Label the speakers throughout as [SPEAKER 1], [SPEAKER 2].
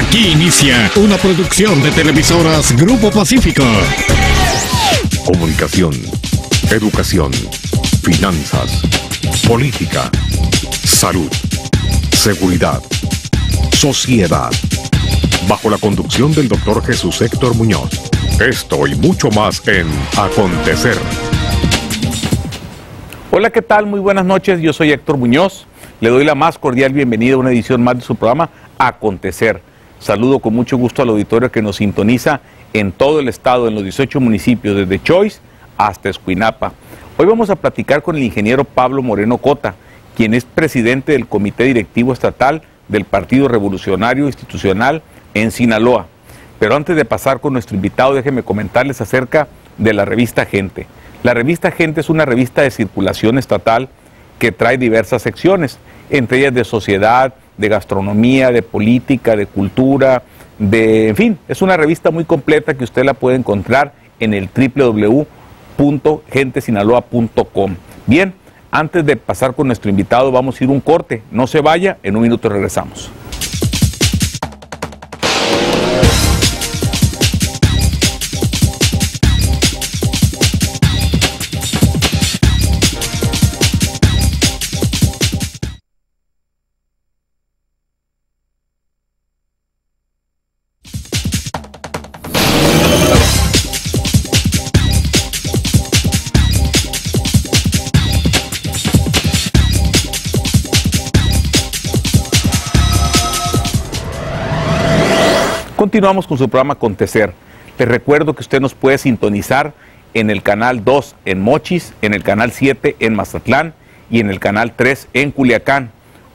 [SPEAKER 1] Aquí inicia una producción de televisoras Grupo Pacífico.
[SPEAKER 2] Comunicación, educación, finanzas, política, salud, seguridad, sociedad. Bajo la conducción del Dr. Jesús Héctor Muñoz. Esto y mucho más en Acontecer.
[SPEAKER 3] Hola, ¿qué tal? Muy buenas noches, yo soy Héctor Muñoz. Le doy la más cordial bienvenida a una edición más de su programa Acontecer. Saludo con mucho gusto al auditorio que nos sintoniza en todo el estado, en los 18 municipios, desde Choix hasta Escuinapa. Hoy vamos a platicar con el ingeniero Pablo Moreno Cota, quien es presidente del Comité Directivo Estatal del Partido Revolucionario Institucional en Sinaloa. Pero antes de pasar con nuestro invitado, déjenme comentarles acerca de la revista Gente. La revista Gente es una revista de circulación estatal que trae diversas secciones, entre ellas de sociedad, de gastronomía, de política, de cultura, en fin, es una revista muy completa que usted la puede encontrar en el www.gentesinaloa.com. Bien, antes de pasar con nuestro invitado, vamos a ir un corte. No se vaya, en un minuto regresamos. Continuamos con su programa Acontecer. Les recuerdo que usted nos puede sintonizar en el canal 2 en Mochis, en el canal 7 en Mazatlán y en el canal 3 en Culiacán,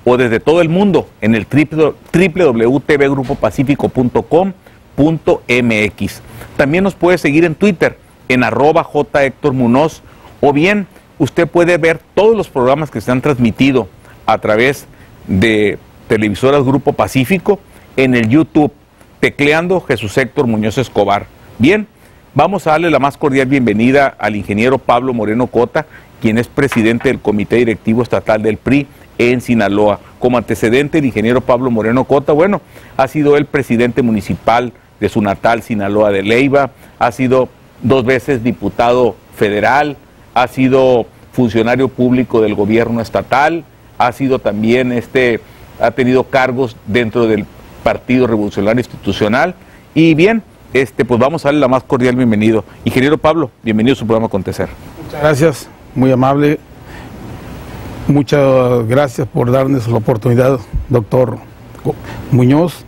[SPEAKER 3] o desde todo el mundo en el www.tvgrupopacifico.com.mx. También nos puede seguir en Twitter en @jhectormunoz, o bien usted puede ver todos los programas que se han transmitido a través de televisoras Grupo Pacífico en el YouTube, tecleando Jesús Héctor Muñoz Escobar. Bien, vamos a darle la más cordial bienvenida al ingeniero Pablo Moreno Cota, quien es presidente del Comité Directivo Estatal del PRI en Sinaloa. Como antecedente, el ingeniero Pablo Moreno Cota, bueno, ha sido el presidente municipal de su natal Sinaloa de Leiva, ha sido 2 veces diputado federal, ha sido funcionario público del gobierno estatal, ha sido también ha tenido cargos dentro del Partido Revolucionario Institucional. Y bien, pues vamos a darle la más cordial bienvenido. Ingeniero Pablo, bienvenido a su programa Acontecer.
[SPEAKER 4] Muchas gracias, muy amable. Muchas gracias por darnos la oportunidad, doctor Muñoz,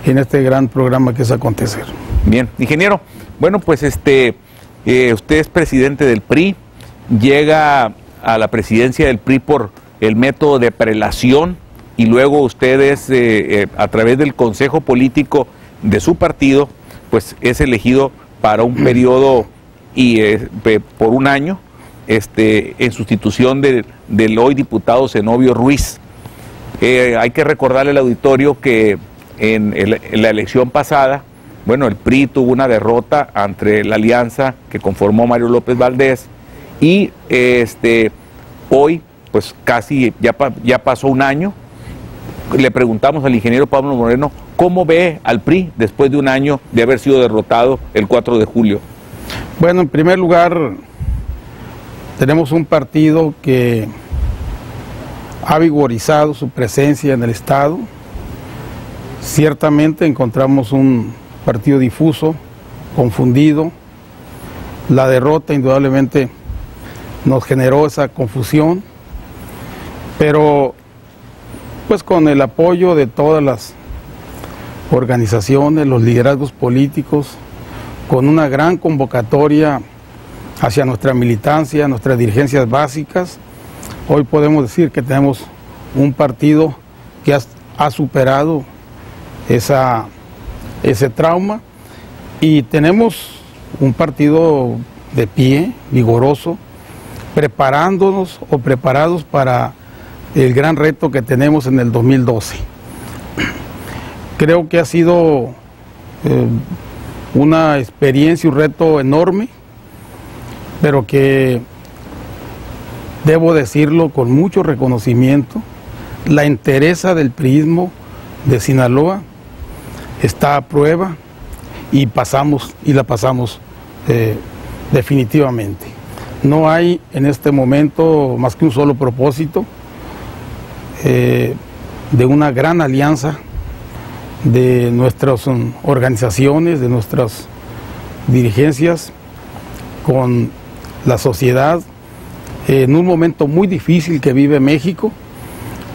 [SPEAKER 4] en este gran programa que es Acontecer.
[SPEAKER 3] Bien, ingeniero, bueno, pues usted es presidente del PRI, llega a la presidencia del PRI por el método de prelación, y luego ustedes, a través del consejo político de su partido, pues es elegido para un periodo por un año, en sustitución del hoy diputado Zenobio Ruiz. Hay que recordarle al auditorio que en la elección pasada, bueno, el PRI tuvo una derrota ante la alianza que conformó Mario López Valdés, y hoy, pues casi ya pasó un año. Le preguntamos al ingeniero Pablo Moreno cómo ve al PRI después de un año de haber sido derrotado el 4 de julio.
[SPEAKER 4] Bueno, en primer lugar, tenemos un partido que ha vigorizado su presencia en el Estado. Ciertamente encontramos un partido difuso, confundido. La derrota indudablemente nos generó esa confusión, pero pues con el apoyo de todas las organizaciones, los liderazgos políticos, con una gran convocatoria hacia nuestra militancia, nuestras dirigencias básicas, hoy podemos decir que tenemos un partido que ha superado ese trauma, y tenemos un partido de pie, vigoroso, preparándonos o preparados para el gran reto que tenemos en el 2012. Creo que ha sido una experiencia, un reto enorme, pero que debo decirlo con mucho reconocimiento, la entereza del priismo de Sinaloa está a prueba y la pasamos definitivamente. No hay en este momento más que un solo propósito de una gran alianza de nuestras organizaciones, de nuestras dirigencias con la sociedad en un momento muy difícil que vive México,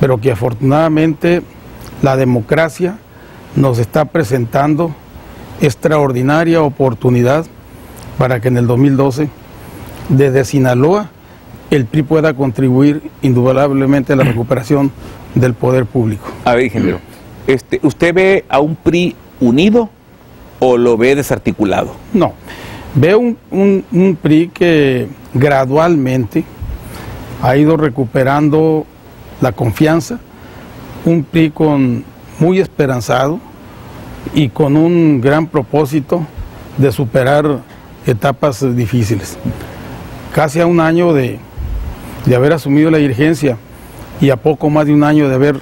[SPEAKER 4] pero que afortunadamente la democracia nos está presentando extraordinaria oportunidad para que en el 2012 desde Sinaloa el PRI pueda contribuir indudablemente a la recuperación del poder público.
[SPEAKER 3] A ver, ingeniero, ¿usted ve a un PRI unido o lo ve desarticulado?
[SPEAKER 4] No, veo un PRI que gradualmente ha ido recuperando la confianza, un PRI muy esperanzado y con un gran propósito de superar etapas difíciles. Casi a un año de haber asumido la dirigencia y a poco más de un año de haber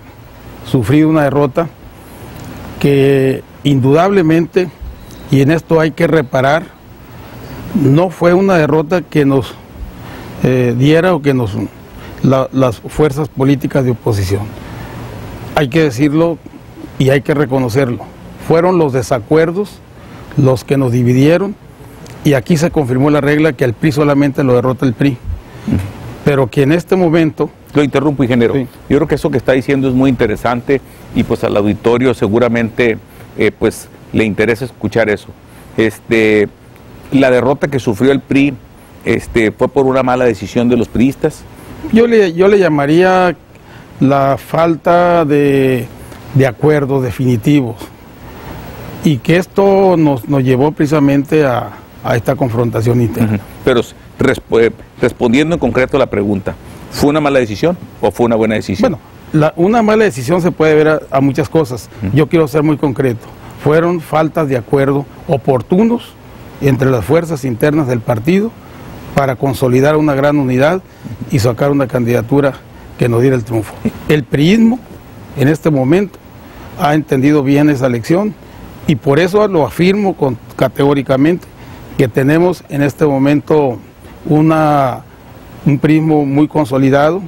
[SPEAKER 4] sufrido una derrota que indudablemente, y en esto hay que reparar, no fue una derrota que nos diera o que las fuerzas políticas de oposición. Hay que decirlo y hay que reconocerlo. Fueron los desacuerdos los que nos dividieron y aquí se confirmó la regla que al PRI solamente lo derrota el PRI. Pero que en este momento...
[SPEAKER 3] Lo interrumpo, ingeniero.
[SPEAKER 4] Sí.
[SPEAKER 3] Yo creo que eso que está diciendo es muy interesante y pues al auditorio seguramente pues le interesa escuchar eso. La derrota que sufrió el PRI fue por una mala decisión de los priistas.
[SPEAKER 4] Yo le llamaría la falta de acuerdos definitivos y que esto nos llevó precisamente a esta confrontación interna.
[SPEAKER 3] Pero respondiendo en concreto a la pregunta, ¿fue una mala decisión o fue una buena decisión?
[SPEAKER 4] Bueno, una mala decisión se puede ver a muchas cosas. Yo quiero ser muy concreto. Fueron faltas de acuerdo oportunos entre las fuerzas internas del partido para consolidar una gran unidad y sacar una candidatura que nos diera el triunfo. El priismo en este momento ha entendido bien esa lección y por eso lo afirmo categóricamente que tenemos en este momento un priismo muy consolidado,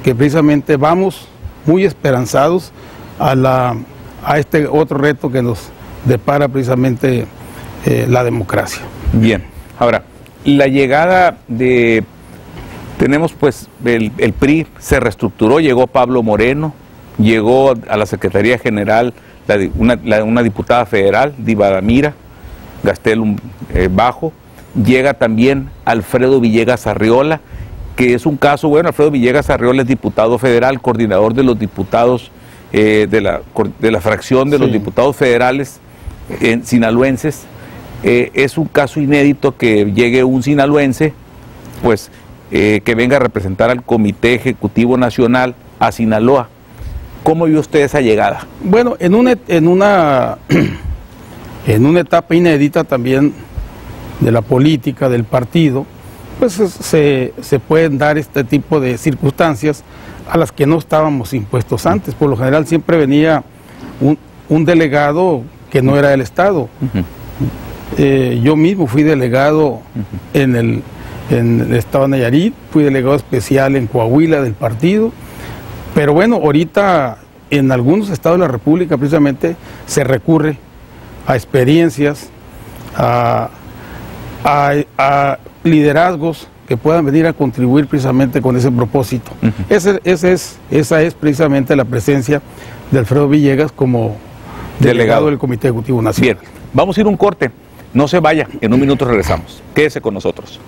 [SPEAKER 4] que precisamente vamos muy esperanzados a este otro reto que nos depara precisamente la democracia.
[SPEAKER 3] Bien, ahora, la llegada tenemos pues, el PRI se reestructuró, llegó Pablo Moreno, llegó a la Secretaría General una diputada federal, Divadamira Gastelum Bajo, llega también Alfredo Villegas Arriola, que es un caso, bueno, Alfredo Villegas Arriola es diputado federal, coordinador de los diputados de la fracción de los diputados federales sinaloenses. Es un caso inédito que llegue un sinaloense, pues, que venga a representar al Comité Ejecutivo Nacional a Sinaloa. ¿Cómo vio usted esa llegada?
[SPEAKER 4] Bueno, en una etapa inédita también de la política, del partido, pues se pueden dar este tipo de circunstancias a las que no estábamos impuestos antes. Por lo general siempre venía un delegado que no era del Estado. Yo mismo fui delegado en el Estado de Nayarit, fui delegado especial en Coahuila del partido, pero bueno, ahorita en algunos estados de la República precisamente se recurre a experiencias, a liderazgos que puedan venir a contribuir precisamente con ese propósito. Esa es precisamente la presencia de Alfredo Villegas como delegado del Comité Ejecutivo Nacional.
[SPEAKER 3] Bien, vamos a ir a un corte. No se vaya, en un minuto regresamos. Quédese con nosotros.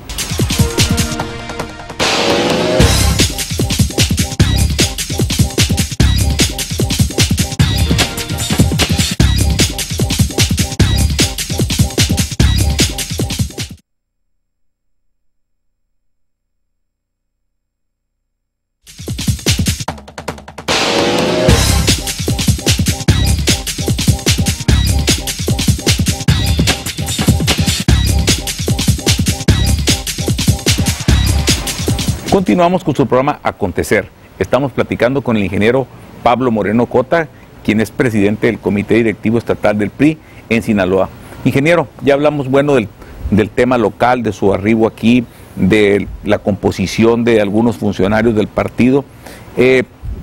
[SPEAKER 3] Continuamos con su programa Acontecer. Estamos platicando con el ingeniero Pablo Moreno Cota, quien es presidente del Comité Directivo Estatal del PRI en Sinaloa. Ingeniero, ya hablamos, bueno, del tema local, de su arribo aquí, de la composición de algunos funcionarios del partido.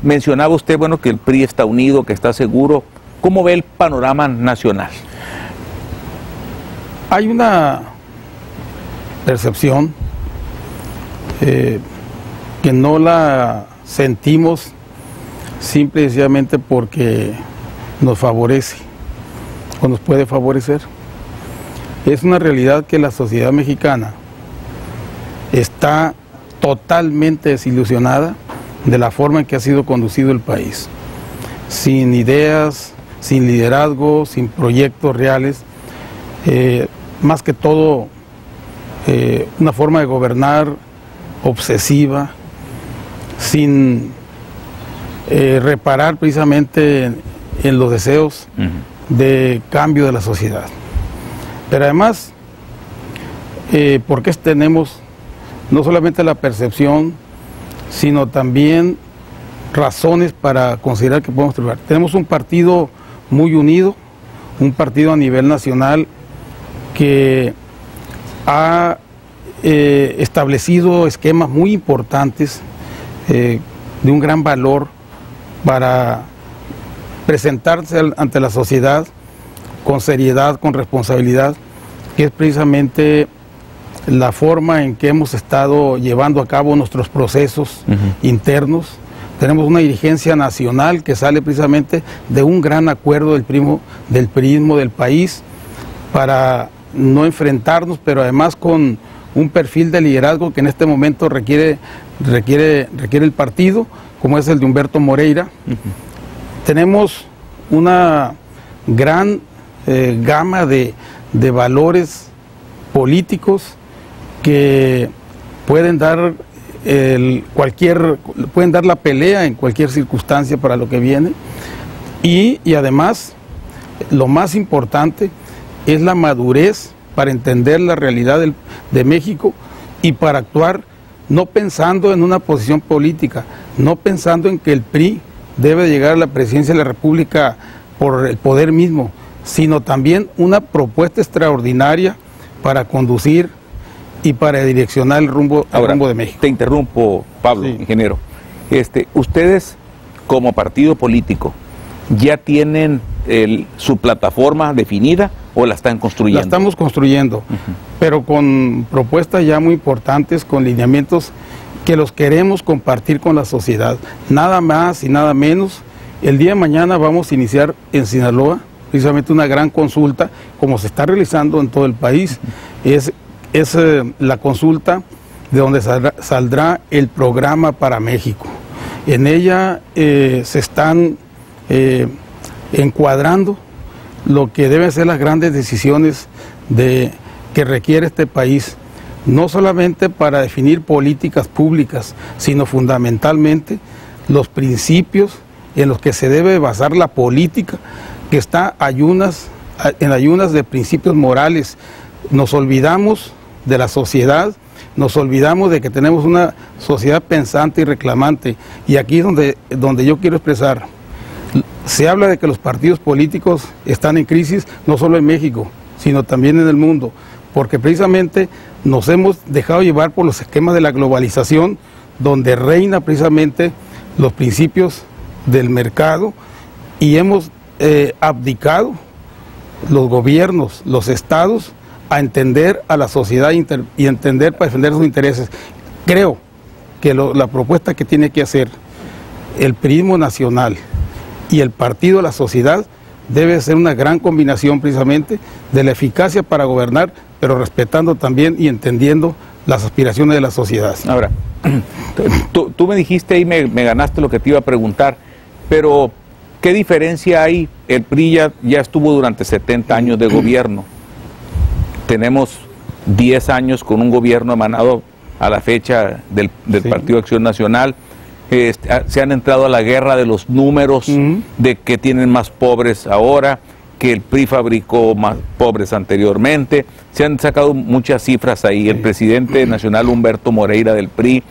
[SPEAKER 3] Mencionaba usted, bueno, que el PRI está unido, que está seguro. ¿Cómo ve el panorama nacional?
[SPEAKER 4] Hay una percepción que no la sentimos simple y sencillamente porque nos favorece o nos puede favorecer. Es una realidad que la sociedad mexicana está totalmente desilusionada de la forma en que ha sido conducido el país, sin ideas, sin liderazgo, sin proyectos reales, más que todo una forma de gobernar obsesiva, sin reparar precisamente en los deseos de cambio de la sociedad. Pero además, porque tenemos no solamente la percepción, sino también razones para considerar que podemos triunfar. Tenemos un partido muy unido, un partido a nivel nacional que ha establecido esquemas muy importantes de un gran valor para presentarse ante la sociedad con seriedad, con responsabilidad, que es precisamente la forma en que hemos estado llevando a cabo nuestros procesos internos. Tenemos una dirigencia nacional que sale precisamente de un gran acuerdo del priismo del país para no enfrentarnos, pero además con un perfil de liderazgo que en este momento requiere el partido, como es el de Humberto Moreira. Tenemos una gran gama de valores políticos que pueden dar pueden dar la pelea en cualquier circunstancia para lo que viene, y además lo más importante es la madurez para entender la realidad de México y para actuar no pensando en una posición política, no pensando en que el PRI debe llegar a la presidencia de la República por el poder mismo, sino también una propuesta extraordinaria para conducir y para direccionar el rumbo de México.
[SPEAKER 3] Te interrumpo, Pablo, sí. Ingeniero. Ustedes, como partido político, ¿ya tienen su plataforma definida o la están construyendo?
[SPEAKER 4] La estamos construyendo, pero con propuestas ya muy importantes, con lineamientos que los queremos compartir con la sociedad. Nada más y nada menos. El día de mañana vamos a iniciar en Sinaloa precisamente una gran consulta, como se está realizando en todo el país. Es la consulta de donde saldrá el programa para México. En ella se están encuadrando lo que deben ser las grandes decisiones que requiere este país, no solamente para definir políticas públicas, sino fundamentalmente los principios en los que se debe basar la política, que está en ayunas de principios morales. Nos olvidamos de la sociedad, nos olvidamos de que tenemos una sociedad pensante y reclamante, y aquí es donde yo quiero expresar. Se habla de que los partidos políticos están en crisis, no solo en México, sino también en el mundo, porque precisamente nos hemos dejado llevar por los esquemas de la globalización, donde reina precisamente los principios del mercado, y hemos abdicado los gobiernos, los estados, a entender a la sociedad y entender para defender sus intereses. Creo que la propuesta que tiene que hacer el priismo nacional y el partido de la sociedad debe ser una gran combinación precisamente de la eficacia para gobernar, pero respetando también y entendiendo las aspiraciones de la sociedad.
[SPEAKER 3] Ahora, tú me dijiste y me ganaste lo que te iba a preguntar, pero ¿qué diferencia hay? El PRI ya estuvo durante 70 años de gobierno. Tenemos 10 años con un gobierno emanado a la fecha del Partido Acción Nacional. Se han entrado a la guerra de los números, de que tienen más pobres ahora, que el PRI fabricó más pobres anteriormente. Se han sacado muchas cifras ahí. El presidente nacional Humberto Moreira del PRI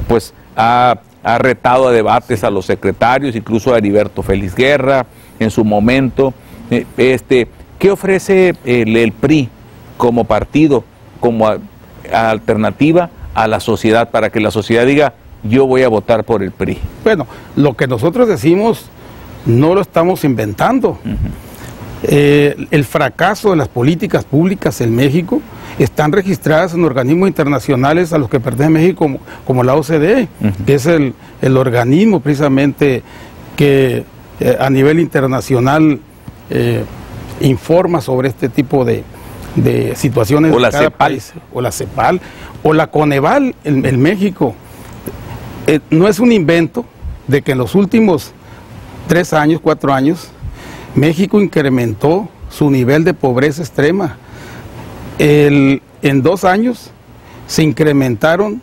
[SPEAKER 3] pues ha retado a debates a los secretarios, incluso a Heriberto Félix Guerra, en su momento. ¿Qué ofrece el PRI como partido, como alternativa a la sociedad, para que la sociedad diga, yo voy a votar por el PRI?
[SPEAKER 4] Bueno, lo que nosotros decimos no lo estamos inventando. El fracaso de las políticas públicas en México están registradas en organismos internacionales a los que pertenece México, como la OCDE, que es el organismo precisamente que a nivel internacional informa sobre este tipo de situaciones
[SPEAKER 3] o la
[SPEAKER 4] de cada
[SPEAKER 3] CEPAL.
[SPEAKER 4] país, o la CEPAL, o la Coneval en México. No es un invento de que en los últimos 3 años, 4 años, México incrementó su nivel de pobreza extrema. En 2 años se incrementaron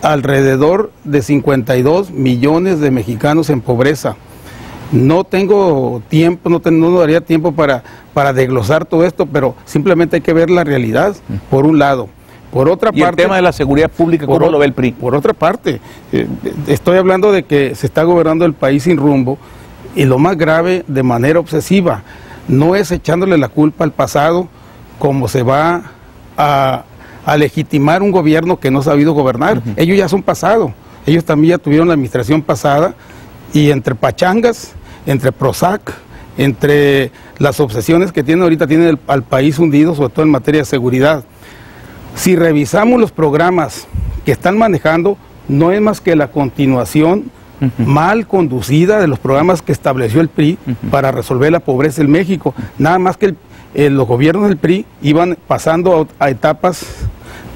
[SPEAKER 4] alrededor de 52 millones de mexicanos en pobreza. No tengo tiempo, no daría tiempo para desglosar todo esto, pero simplemente hay que ver la realidad, por un lado. Por otra parte,
[SPEAKER 3] el tema de la seguridad pública, ¿cómo lo ve el PRI?
[SPEAKER 4] Por otra parte, estoy hablando de que se está gobernando el país sin rumbo, y lo más grave, de manera obsesiva. No es echándole la culpa al pasado como se va a legitimar un gobierno que no ha sabido gobernar. Ellos ya son pasado, ellos también ya tuvieron la administración pasada, y entre pachangas, entre PROSAC, entre las obsesiones que tienen ahorita, tienen al país hundido, sobre todo en materia de seguridad. Si revisamos los programas que están manejando, no es más que la continuación mal conducida de los programas que estableció el PRI para resolver la pobreza en México. Nada más que los gobiernos del PRI iban pasando a etapas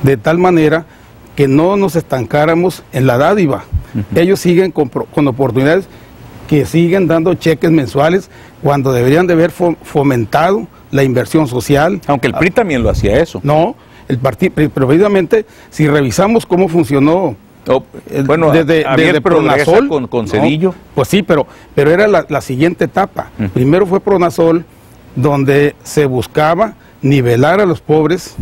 [SPEAKER 4] de tal manera que no nos estancáramos en la dádiva. Ellos siguen con oportunidades que siguen dando cheques mensuales cuando deberían de haber fomentado la inversión social.
[SPEAKER 3] Aunque el PRI también lo hacía eso.
[SPEAKER 4] No, el partido, pero precisamente si revisamos cómo funcionó
[SPEAKER 3] bueno,
[SPEAKER 4] desde
[SPEAKER 3] Pronasol con Cedillo.
[SPEAKER 4] No, pues sí, pero era la siguiente etapa. Primero fue Pronasol, donde se buscaba nivelar a los pobres,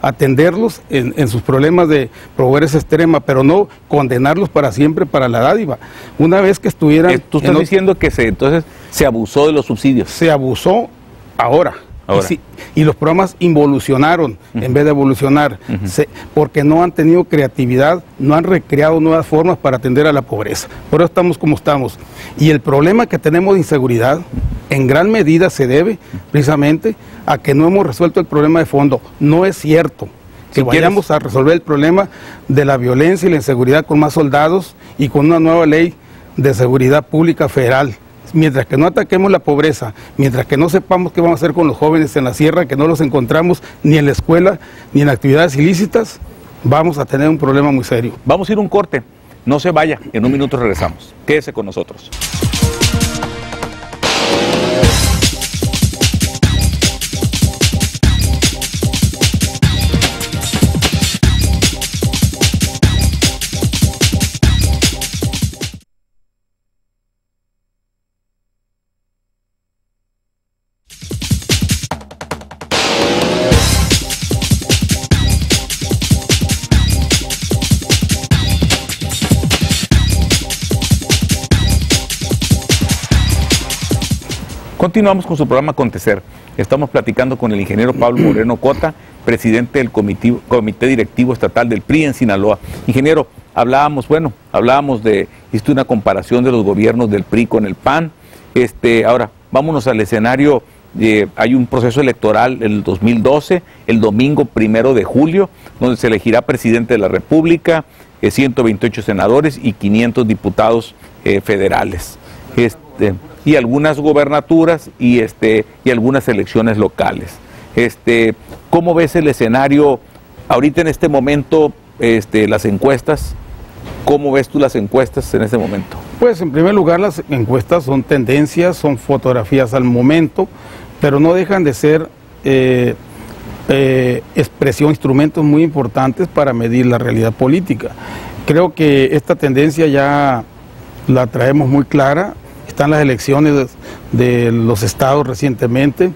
[SPEAKER 4] atenderlos en sus problemas de pobreza extrema, pero no condenarlos para siempre para la dádiva. Una vez que estuvieran...
[SPEAKER 3] Tú estás diciendo que entonces se abusó de los subsidios.
[SPEAKER 4] Se abusó ahora. Y los programas involucionaron en vez de evolucionar, porque no han tenido creatividad, no han recreado nuevas formas para atender a la pobreza. Por eso estamos como estamos. Y el problema que tenemos de inseguridad, en gran medida se debe precisamente a que no hemos resuelto el problema de fondo. No es cierto que vayamos a resolver el problema de la violencia y la inseguridad con más soldados y con una nueva ley de seguridad pública federal. Mientras que no ataquemos la pobreza, mientras que no sepamos qué vamos a hacer con los jóvenes en la sierra, que no los encontramos ni en la escuela ni en actividades ilícitas, vamos a tener un problema muy serio.
[SPEAKER 3] Vamos a ir a un corte, no se vaya, en un minuto regresamos. Quédese con nosotros. Continuamos con su programa Acontecer. Estamos platicando con el ingeniero Pablo Moreno Cota, presidente del Comité Directivo Estatal del PRI en Sinaloa. Ingeniero, hablábamos de, hiciste una comparación de los gobiernos del PRI con el PAN. Ahora, vámonos al escenario. Hay un proceso electoral en el 2012, el domingo 1 de julio, donde se elegirá presidente de la República, 128 senadores y 500 diputados federales. Y algunas gobernaturas y algunas elecciones locales. ¿Cómo ves el escenario ahorita en este momento, las encuestas? ¿Cómo ves tú las encuestas en este momento?
[SPEAKER 4] Pues en primer lugar las encuestas son tendencias, son fotografías al momento, pero no dejan de ser instrumentos muy importantes para medir la realidad política. Creo que esta tendencia ya la traemos muy clara. Están las elecciones de los estados recientemente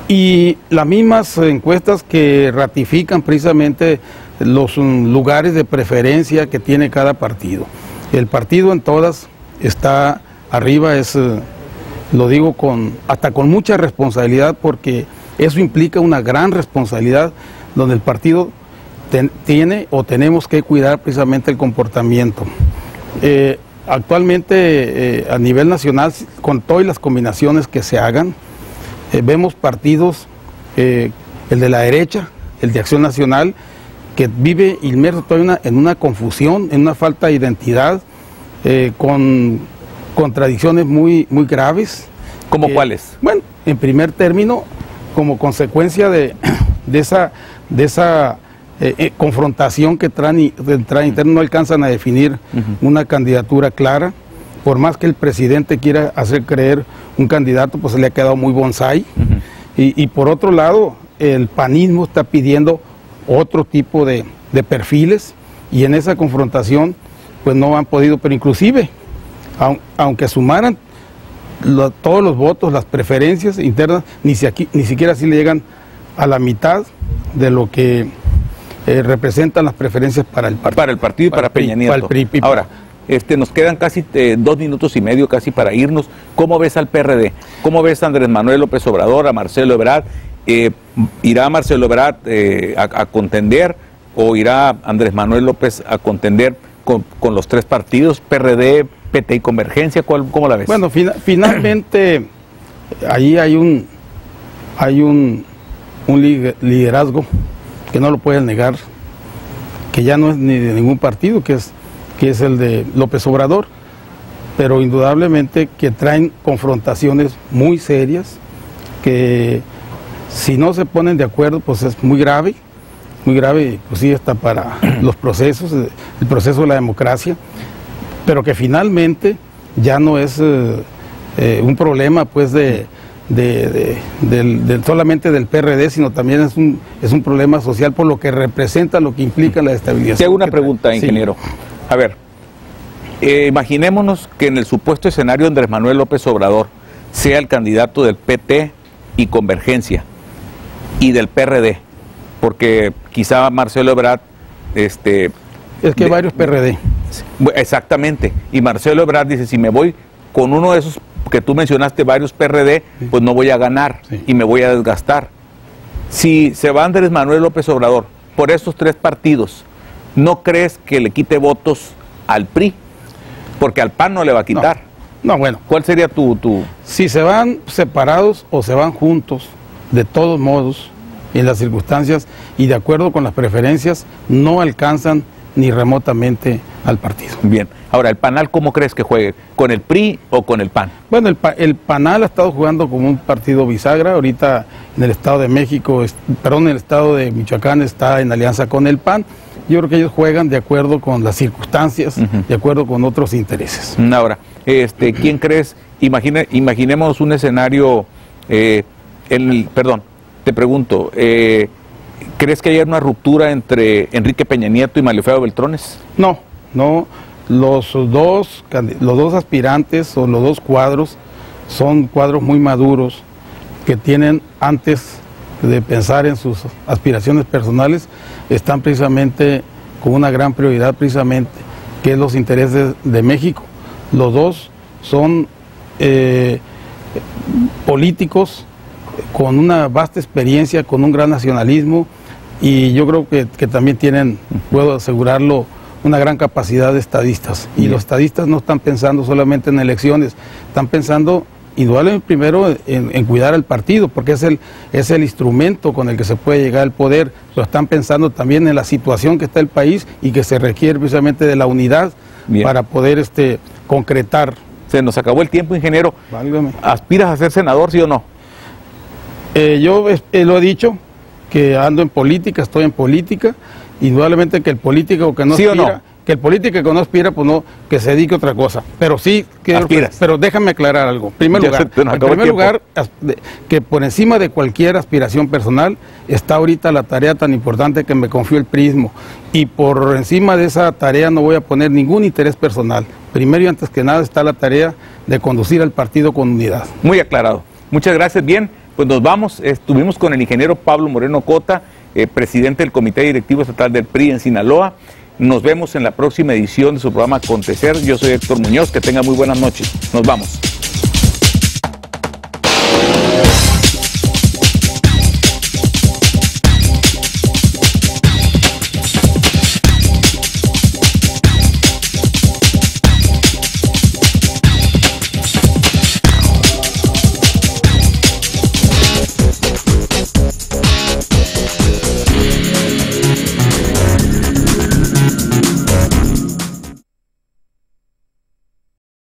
[SPEAKER 4] y las mismas encuestas que ratifican precisamente los lugares de preferencia que tiene cada partido. El partido en todas está arriba, es lo digo hasta con mucha responsabilidad, porque eso implica una gran responsabilidad donde el partido tiene o tenemos que cuidar precisamente el comportamiento. Actualmente a nivel nacional, con todas las combinaciones que se hagan, vemos partidos, el de la derecha, el de Acción Nacional, que vive inmerso todavía en una confusión, en una falta de identidad, con contradicciones muy graves.
[SPEAKER 3] ¿Cómo cuáles?
[SPEAKER 4] Bueno, en primer término, como consecuencia de esa confrontación que traen interno, no alcanzan a definir una candidatura clara. Por más que el presidente quiera hacer creer un candidato, pues se le ha quedado muy bonsai. Y por otro lado, el panismo está pidiendo otro tipo de perfiles, y en esa confrontación pues no han podido, pero inclusive, aunque sumaran todos los votos, las preferencias internas, ni siquiera así le llegan a la mitad de lo que representan las preferencias para el partido.
[SPEAKER 3] Para el partido y para Peña Nieto. Ahora, nos quedan casi 2 minutos y medio casi para irnos. ¿Cómo ves al PRD? ¿Cómo ves a Andrés Manuel López Obrador, a Marcelo Ebrard? ¿Irá Marcelo Ebrard a contender, o irá Andrés Manuel López a contender con los 3 partidos, PRD, PT y Convergencia? ¿Cómo la ves?
[SPEAKER 4] Bueno, finalmente ahí hay un liderazgo que no lo pueden negar, que ya no es ni de ningún partido, que es el de López Obrador, pero indudablemente que traen confrontaciones muy serias, que si no se ponen de acuerdo, pues es muy grave, pues sí, hasta para los procesos, el proceso de la democracia, pero que finalmente ya no es un problema pues solamente del PRD, sino también es un problema social por lo que representa, lo que implica la estabilidad.
[SPEAKER 3] Te hago una pregunta, ingeniero. Sí. A ver, imaginémonos que en el supuesto escenario Andrés Manuel López Obrador sea el candidato del PT y Convergencia y del PRD, porque quizá Marcelo Ebrard
[SPEAKER 4] es que hay varios PRD.
[SPEAKER 3] Exactamente, y Marcelo Ebrard dice, si me voy con uno de esos que tú mencionaste, varios PRD, pues no voy a ganar y me voy a desgastar. Si se va Andrés Manuel López Obrador por estos 3 partidos, ¿no crees que le quite votos al PRI? Porque al PAN no le va a quitar.
[SPEAKER 4] No, bueno.
[SPEAKER 3] ¿Cuál sería tu...?
[SPEAKER 4] Si se van separados o se van juntos, de todos modos, en las circunstancias y de acuerdo con las preferencias, no alcanzan ni remotamente al partido.
[SPEAKER 3] Bien. Ahora, ¿el PANAL cómo crees que juegue? ¿Con el PRI o con el PAN?
[SPEAKER 4] Bueno, el PANAL ha estado jugando como un partido bisagra. Ahorita en el Estado de México, en el Estado de Michoacán está en alianza con el PAN. Yo creo que ellos juegan de acuerdo con las circunstancias, de acuerdo con otros intereses.
[SPEAKER 3] Ahora, ¿quién crees? Imaginemos un escenario, perdón, te pregunto, ¿crees que haya una ruptura entre Enrique Peña Nieto y Marifeo Beltrones?
[SPEAKER 4] No. Los dos aspirantes o los 2 cuadros son cuadros muy maduros que tienen, antes de pensar en sus aspiraciones personales, están precisamente con una gran prioridad, precisamente, que es los intereses de México. Los 2 son políticos con una vasta experiencia, con un gran nacionalismo, y yo creo que también tienen, puedo asegurarlo, una gran capacidad de estadistas. Y los estadistas no están pensando solamente en elecciones, están pensando indudablemente primero en cuidar al partido, porque es el instrumento con el que se puede llegar al poder. Lo están pensando también en la situación que está el país y que se requiere precisamente de la unidad para poder concretar.
[SPEAKER 3] Se nos acabó el tiempo, ingeniero.
[SPEAKER 4] Válgame.
[SPEAKER 3] ¿Aspiras a ser senador, sí o no?
[SPEAKER 4] Yo lo he dicho, que ando en política, estoy en política. Indudablemente que el político que no aspira, que el político que no aspira, pues no, que se dedique a otra cosa. Pero sí, pero déjame aclarar algo. En primer lugar, que por encima de cualquier aspiración personal está ahorita la tarea tan importante que me confió el PRIismo. Y por encima de esa tarea no voy a poner ningún interés personal. Primero y antes que nada está la tarea de conducir al partido con unidad.
[SPEAKER 3] Muy aclarado. Muchas gracias. Bien, pues nos vamos. Estuvimos con el ingeniero Pablo Moreno Cota, presidente del Comité Directivo Estatal del PRI en Sinaloa. Nos vemos en la próxima edición de su programa Acontecer. Yo soy Héctor Muñoz. Que tenga muy buenas noches. Nos vamos.